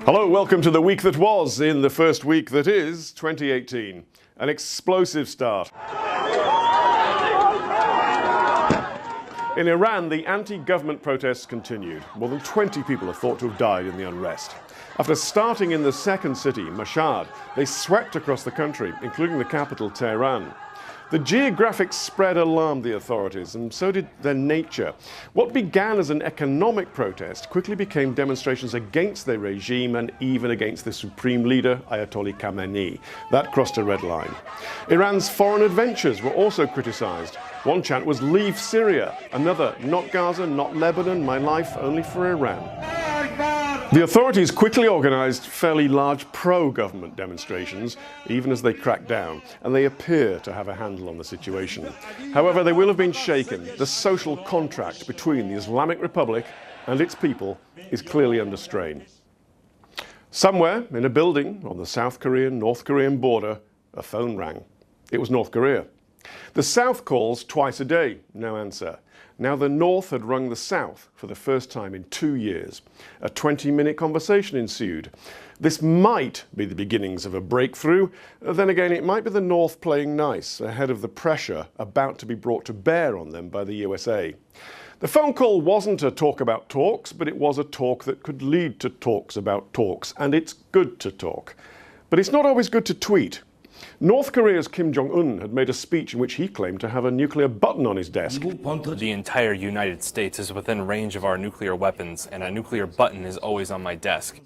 Hello, welcome to the week that was in the first week that is 2018. An explosive start. In Iran, the anti-government protests continued. More than 20 people are thought to have died in the unrest. After starting in the second city, Mashhad, they swept across the country, including the capital, Tehran. The geographic spread alarmed the authorities, and so did their nature. What began as an economic protest quickly became demonstrations against their regime and even against the supreme leader, Ayatollah Khamenei. That crossed a red line. Iran's foreign adventures were also criticized. One chant was "Leave Syria," another "Not Gaza, not Lebanon, my life only for Iran." The authorities quickly organized fairly large pro-government demonstrations, even as they cracked down, and they appear to have a handle on the situation. However, they will have been shaken. The social contract between the Islamic Republic and its people is clearly under strain. Somewhere in a building on the South Korean-North Korean border, a phone rang. It was North Korea. The South calls twice a day, no answer. Now the North had rung the South for the first time in 2 years. A 20-minute conversation ensued. This might be the beginnings of a breakthrough. Then again, it might be the North playing nice ahead of the pressure about to be brought to bear on them by the USA. The phone call wasn't a talk about talks, but it was a talk that could lead to talks about talks, and it's good to talk. But it's not always good to tweet. North Korea's Kim Jong-un had made a speech in which he claimed to have a nuclear button on his desk. The entire United States is within range of our nuclear weapons, and a nuclear button is always on my desk.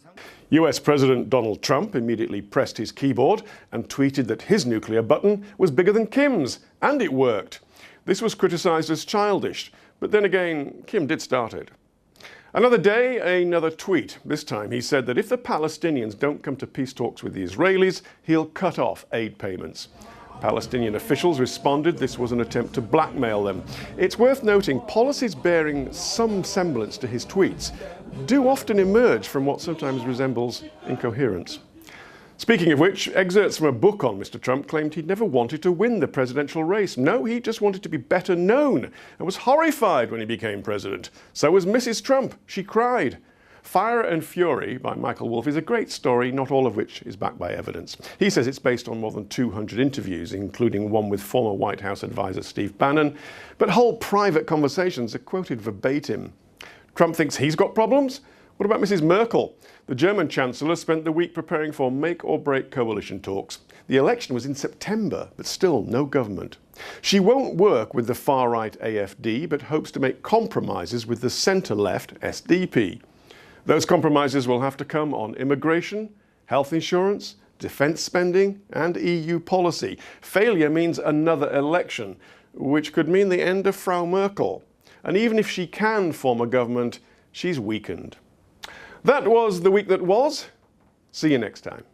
US President Donald Trump immediately pressed his keyboard and tweeted that his nuclear button was bigger than Kim's, and it worked. This was criticized as childish, but then again, Kim did start it. Another day, another tweet. This time he said that if the Palestinians don't come to peace talks with the Israelis, he'll cut off aid payments. Palestinian officials responded this was an attempt to blackmail them. It's worth noting policies bearing some semblance to his tweets do often emerge from what sometimes resembles incoherence. Speaking of which, excerpts from a book on Mr. Trump claimed he'd never wanted to win the presidential race. No, he just wanted to be better known and was horrified when he became president. So was Mrs. Trump. She cried. Fire and Fury by Michael Wolff is a great story, not all of which is backed by evidence. He says it's based on more than 200 interviews, including one with former White House advisor Steve Bannon, but whole private conversations are quoted verbatim. Trump thinks he's got problems? What about Mrs Merkel? The German Chancellor spent the week preparing for make-or-break coalition talks. The election was in September, but still no government. She won't work with the far-right AfD, but hopes to make compromises with the centre-left SDP. Those compromises will have to come on immigration, health insurance, defence spending, and EU policy. Failure means another election, which could mean the end of Frau Merkel. And even if she can form a government, she's weakened. That was the week that was. See you next time.